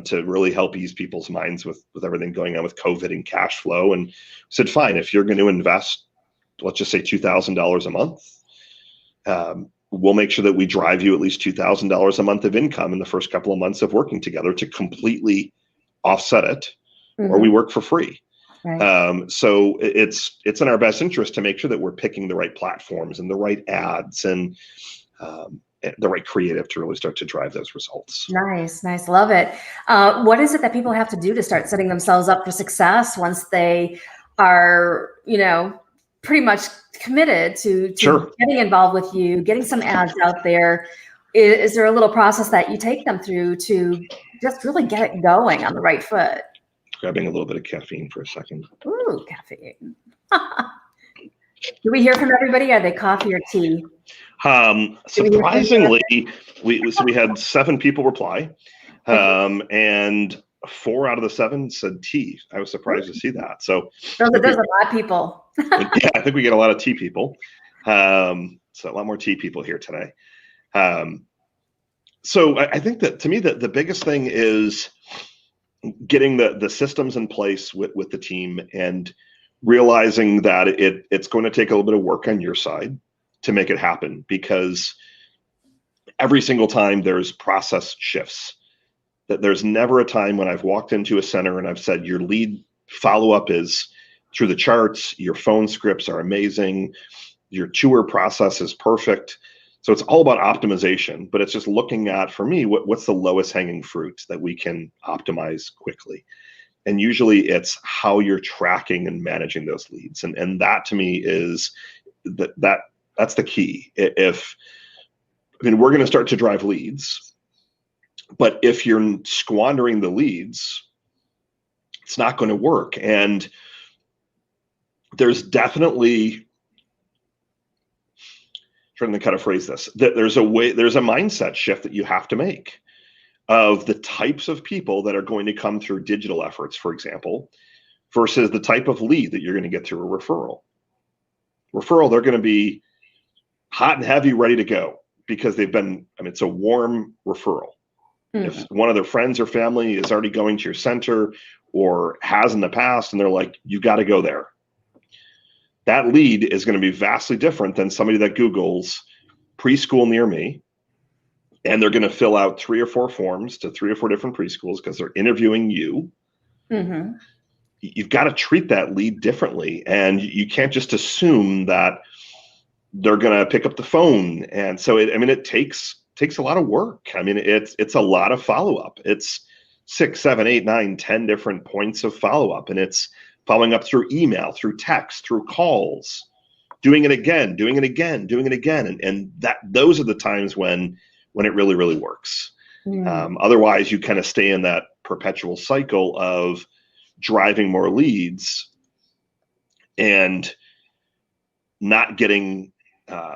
Speaker 2: to really help ease people's minds with everything going on with COVID and cash flow. And said, fine, if you're going to invest, let's just say $2,000 a month, we'll make sure that we drive you at least $2,000 a month of income in the first couple of months of working together to completely offset it, or we work for free.
Speaker 1: Right.
Speaker 2: So it's in our best interest to make sure that we're picking the right platforms and the right ads and the right creative to really start to drive those results.
Speaker 1: Nice. Love it. What is it that people have to do to start setting themselves up for success once they are, pretty much committed to
Speaker 2: Sure.
Speaker 1: getting involved with you, getting some ads out there? Is there a little process that you take them through to just really get it going on the right foot?
Speaker 2: Grabbing a little bit of caffeine for a second.
Speaker 1: Ooh, caffeine. Do we hear from everybody? Are they coffee or tea?
Speaker 2: Surprisingly, we had 7 people reply, and 4 out of the 7 said tea. I was surprised to see that. So
Speaker 1: there's a lot of people.
Speaker 2: Yeah, I think we get a lot of tea people. So a lot more tea people here today. So I think that, to me, the biggest thing is getting the systems in place with the team and realizing that it's going to take a little bit of work on your side to make it happen, because every single time there's process shifts. That there's never a time when I've walked into a center and I've said your lead follow-up is through the charts, your phone scripts are amazing, your tour process is perfect. So it's all about optimization, but it's just looking at, for me, what's the lowest hanging fruit that we can optimize quickly. And usually it's how you're tracking and managing those leads. And that, to me, is that's the key. We're going to start to drive leads, but if you're squandering the leads, it's not going to work. And there's definitely, trying to kind of phrase this, that there's a mindset shift that you have to make of the types of people that are going to come through digital efforts, for example, versus the type of lead that you're going to get through a referral. They're going to be hot and heavy, ready to go, because it's a warm referral. If one of their friends or family is already going to your center or has in the past, and they're like, you got to go there, that lead is going to be vastly different than somebody that Googles preschool near me, and they're going to fill out 3 or 4 forms to 3 or 4 different preschools because they're interviewing you. You've got to treat that lead differently, and you can't just assume that they're going to pick up the phone. And so it takes a lot of work. It's a lot of follow-up. It's 6, 7, 8, 9, 10 different points of follow-up, and it's following up through email, through text, through calls, doing it again, and those are the times when it really, really works. Otherwise, you kind of stay in that perpetual cycle of driving more leads and not getting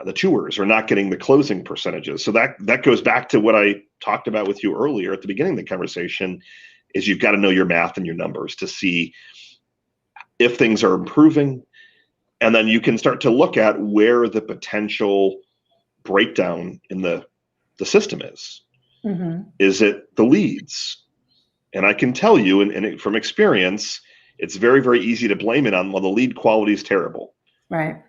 Speaker 2: the tours, or not getting the closing percentages. So that goes back to what I talked about with you earlier at the beginning of the conversation, is you've got to know your math and your numbers to see if things are improving. And then you can start to look at where the potential breakdown in the system is. Is it the leads? And I can tell you, and from experience, it's very, very easy to blame it on, well, the lead quality is terrible.
Speaker 1: Right.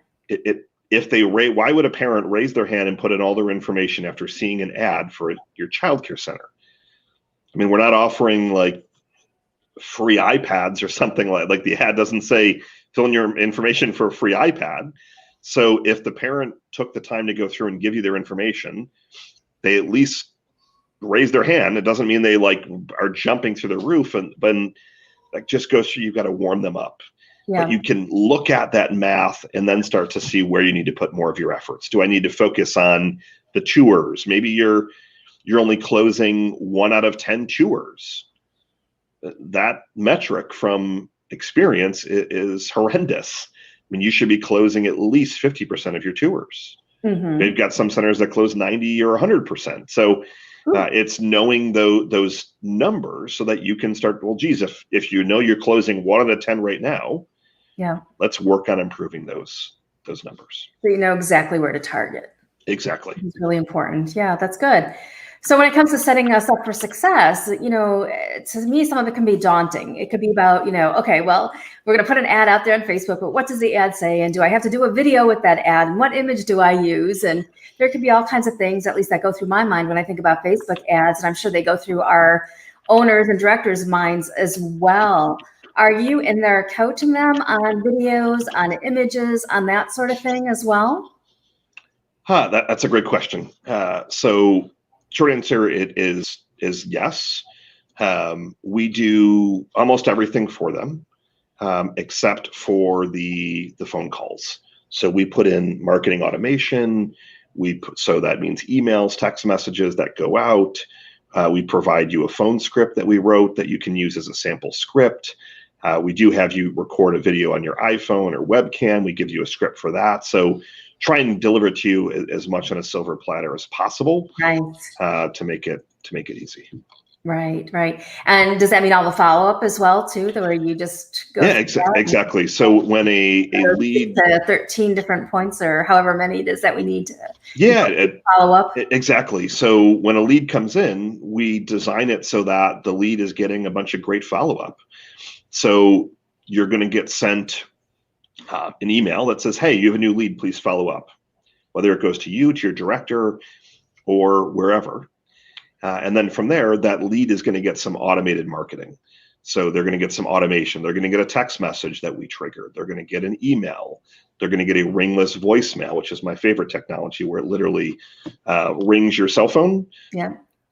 Speaker 2: Why would a parent raise their hand and put in all their information after seeing an ad for your childcare center? We're not offering like free iPads or something like the ad doesn't say fill in your information for a free iPad. So if the parent took the time to go through and give you their information, they at least raise their hand. It doesn't mean they are jumping through the roof, but that just goes through, you've got to warm them up. Yeah. But you can look at that math and then start to see where you need to put more of your efforts. Do I need to focus on the tours? Maybe you're only closing 1 out of 10 tours. That metric from experience is horrendous. You should be closing at least 50% of your tours. They've got some centers that close 90 or 100%. So it's knowing those numbers so that you can start, well, geez, if you know you're closing 1 out of 10 right now, let's work on improving those numbers.
Speaker 1: So you know exactly where to target.
Speaker 2: Exactly.
Speaker 1: It's really important. Yeah, that's good. So when it comes to setting us up for success, to me, some of it can be daunting. It could be about, okay, well, we're going to put an ad out there on Facebook, but what does the ad say? And do I have to do a video with that ad? And what image do I use? And there could be all kinds of things, at least that go through my mind when I think about Facebook ads. And I'm sure they go through our owners and directors' minds as well. Are you in there coaching them on videos, on images, on that sort of thing as well?
Speaker 2: That's a great question. So short answer, it is yes. We do almost everything for them, except for the phone calls. So we put in marketing automation. So that means emails, text messages that go out. We provide you a phone script that we wrote that you can use as a sample script. We do have you record a video on your iPhone or webcam. We give you a script for that. So try and deliver it to you as much on a silver platter as possible,
Speaker 1: Right.
Speaker 2: To make it easy.
Speaker 1: Right. And does that mean all the follow-up as well too, where you just go?
Speaker 2: Yeah, exactly. So when a lead,
Speaker 1: 13 different points or however many it is that we need to follow up.
Speaker 2: Exactly. So when a lead comes in, we design it so that the lead is getting a bunch of great follow-up. So you're going to get sent an email that says, hey, you have a new lead, please follow up. Whether it goes to you, to your director, or wherever. And then from there, that lead is going to get some automated marketing. So they're going to get some automation. They're going to get a text message that we triggered. They're going to get an email. They're going to get a ringless voicemail, which is my favorite technology, where it literally rings your cell phone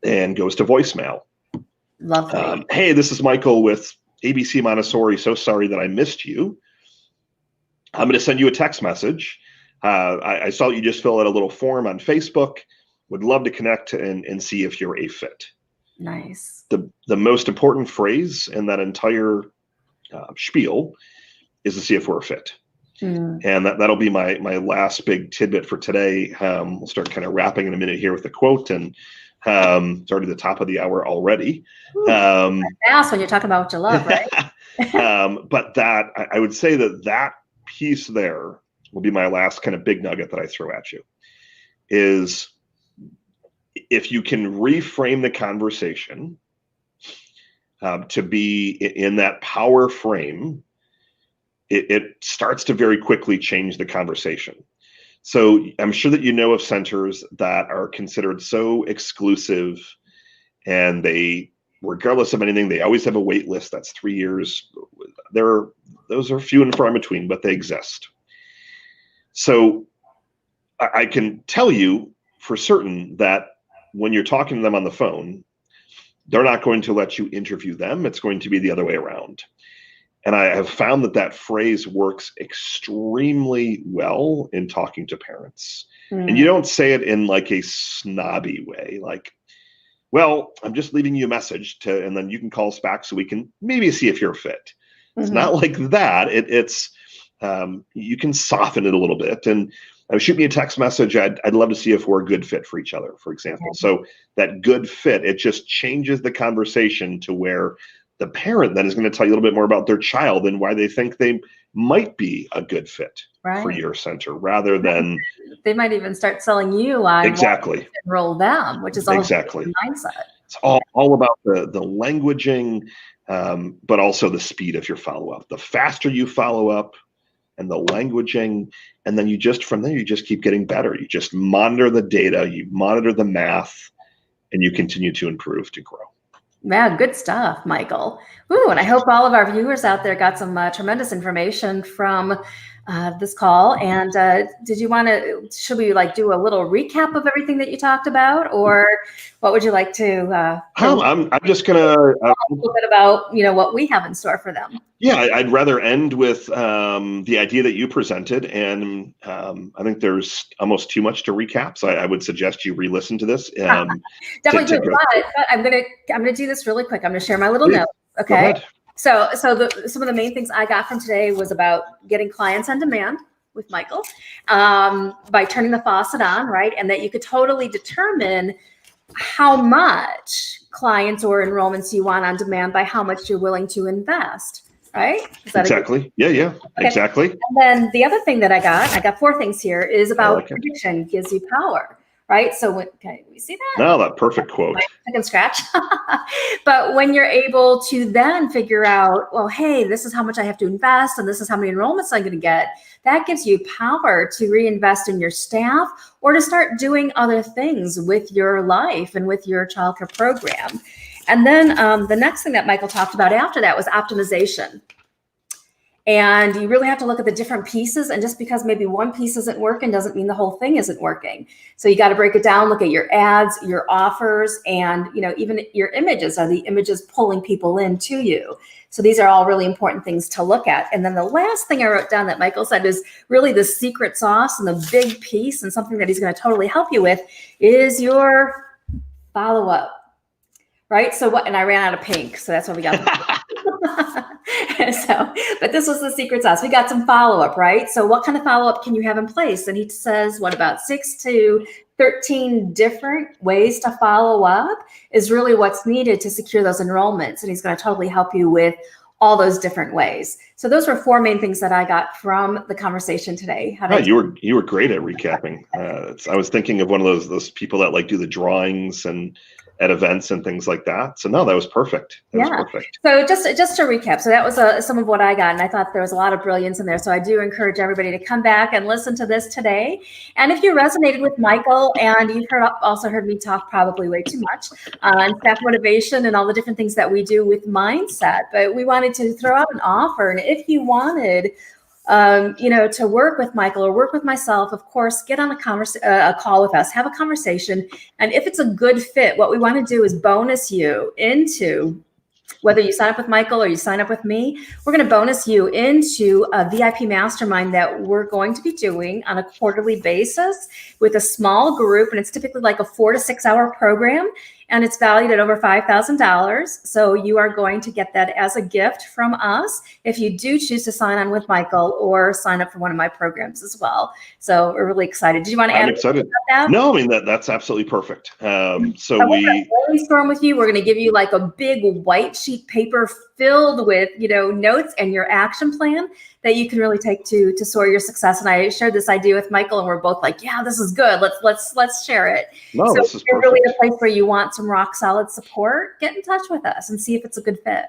Speaker 2: and goes to voicemail.
Speaker 1: Lovely.
Speaker 2: Hey, this is Michael with ABC Montessori. So sorry that I missed you. I'm going to send you a text message. I saw you just fill out a little form on Facebook. Would love to connect and see if you're a fit.
Speaker 1: Nice.
Speaker 2: The most important phrase in that entire spiel is to see if we're a fit. And that'll be my last big tidbit for today. We'll start kind of wrapping in a minute here with the quote, and it's already the top of the hour already.
Speaker 1: Fast when you're talking about what you love, right?
Speaker 2: But that I would say that piece there will be my last kind of big nugget that I throw at you is, if you can reframe the conversation to be in that power frame, it starts to very quickly change the conversation. So I'm sure that you know of centers that are considered so exclusive, and they, regardless of anything, they always have a wait list that's 3 years. Those are few and far in between, but they exist. So I can tell you for certain that when you're talking to them on the phone, they're not going to let you interview them. It's going to be the other way around. And I have found that phrase works extremely well in talking to parents. And you don't say it in like a snobby way, like, well, I'm just leaving you a message and then you can call us back so we can maybe see if you're a fit. It's not like that. It's you can soften it a little bit and shoot me a text message. I'd love to see if we're a good fit for each other, for example. So that good fit, it just changes the conversation to where the parent then is going to tell you a little bit more about their child and why they think they might be a good fit for your center, rather than
Speaker 1: they might even start selling you on
Speaker 2: exactly
Speaker 1: enroll them, which is all
Speaker 2: exactly
Speaker 1: the mindset.
Speaker 2: It's all about the languaging, but also the speed of your follow-up. The faster you follow up and the languaging, and then from there, you just keep getting better. You just monitor the data, you monitor the math, and you continue to improve, to grow.
Speaker 1: Yeah, good stuff, Michael. Ooh, and I hope all of our viewers out there got some tremendous information from this call. And should we do a little recap of everything that you talked about, or what would you like to?
Speaker 2: I'm just gonna
Speaker 1: a little bit about what we have in store for them.
Speaker 2: Yeah, I'd rather end with the idea that you presented, and I think there's almost too much to recap. So I would suggest you re-listen to this.
Speaker 1: Definitely do. But I'm gonna do this really quick. I'm gonna share my little notes. Okay. So some of the main things I got from today was about getting clients on demand with Michael by turning the faucet on, right? And that you could totally determine how much clients or enrollments you want on demand by how much you're willing to invest. right? Is that
Speaker 2: exactly. Yeah,
Speaker 1: okay.
Speaker 2: exactly.
Speaker 1: And then the other thing that I got 4 things here, is about
Speaker 2: like
Speaker 1: prediction gives you power, right? So when, okay, we see that?
Speaker 2: No, that perfect quote.
Speaker 1: I can scratch. But when you're able to then figure out, well, hey, this is how much I have to invest and this is how many enrollments I'm going to get, that gives you power to reinvest in your staff or to start doing other things with your life and with your childcare program. And then the next thing that Michael talked about after that was optimization. And you really have to look at the different pieces. And just because maybe one piece isn't working doesn't mean the whole thing isn't working. So you got to break it down, look at your ads, your offers, and even your images. Are the images pulling people in to you? So these are all really important things to look at. And then the last thing I wrote down that Michael said is really the secret sauce and the big piece, and something that he's going to totally help you with, is your follow-up. Right? So what, and I ran out of pink, so that's what we got. But this was the secret sauce. We got some follow-up, right? So what kind of follow-up can you have in place? And he says, what, about 6 to 13 different ways to follow up is really what's needed to secure those enrollments. And he's going to totally help you with all those different ways. So those were 4 main things that I got from the conversation today.
Speaker 2: You were great at recapping. I was thinking of one of those people that like do the drawings and at events and things like that. So no, that was perfect. That was perfect.
Speaker 1: So just to recap, so that was some of what I got, and I thought there was a lot of brilliance in there. So I do encourage everybody to come back and listen to this today. And if you resonated with Michael, and you've also heard me talk probably way too much on staff motivation and all the different things that we do with mindset, but we wanted to throw out an offer. And if you wanted to work with Michael or work with myself, of course, get on a call with us, have a conversation. And if it's a good fit, what we want to do is bonus you into, whether you sign up with Michael or you sign up with me, we're going to bonus you into a VIP mastermind that we're going to be doing on a quarterly basis with a small group. And it's typically like a 4 to 6 hour program. And it's valued at over $5,000. So you are going to get that as a gift from us if you do choose to sign on with Michael or sign up for one of my programs as well. So we're really excited. Do you want to add anything about that?
Speaker 2: No, I mean, that's absolutely perfect. So
Speaker 1: we brainstorm with you. We're going to give you like a big white sheet paper filled with notes and your action plan that you can really take to soar your success. And I shared this idea with Michael, and we're both like, yeah, this is good. Let's share it.
Speaker 2: No,
Speaker 1: so
Speaker 2: this is
Speaker 1: if you're really a place where you want some rock solid support, get in touch with us and see if it's a good fit.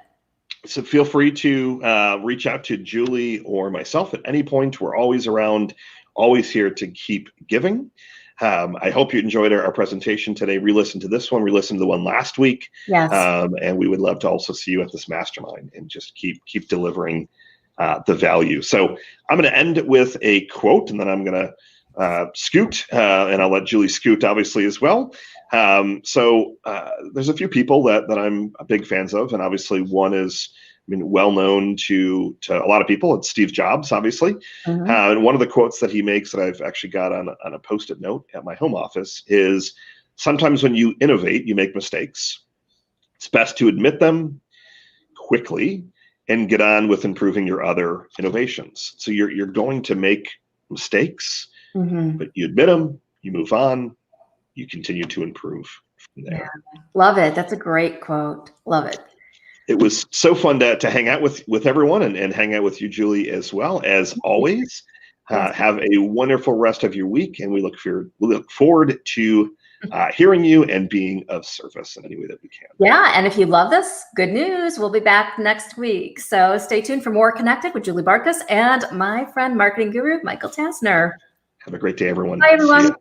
Speaker 2: So feel free to reach out to Julie or myself at any point. We're always around, always here to keep giving. I hope you enjoyed our presentation today. Re-listen to this one, re-listen to the one last week.
Speaker 1: Yes.
Speaker 2: And we would love to also see you at this mastermind and just keep delivering the value. So I'm going to end with a quote, and then I'm going to scoot, and I'll let Julie scoot obviously as well. So there's a few people that I'm big fans of, and obviously one is, well known to a lot of people. It's Steve Jobs, obviously.
Speaker 1: Mm-hmm.
Speaker 2: And one of the quotes that he makes that I've actually got on a Post-it note at my home office is, sometimes when you innovate, you make mistakes. It's best to admit them quickly and get on with improving your other innovations. So you're going to make mistakes,
Speaker 1: mm-hmm.
Speaker 2: but you admit them, you move on, you continue to improve from there.
Speaker 1: Yeah. Love it. That's a great quote. Love it.
Speaker 2: It was so fun to hang out with everyone and hang out with you, Julie, as well. As always, have a wonderful rest of your week, and we look forward to hearing you and being of service in any way that we can.
Speaker 1: Yeah, and if you love this, good news, we'll be back next week. So stay tuned for more Connected with Julie Bartkus and my friend, marketing guru, Michael Tasner.
Speaker 2: Have a great day, everyone.
Speaker 1: Bye, everyone.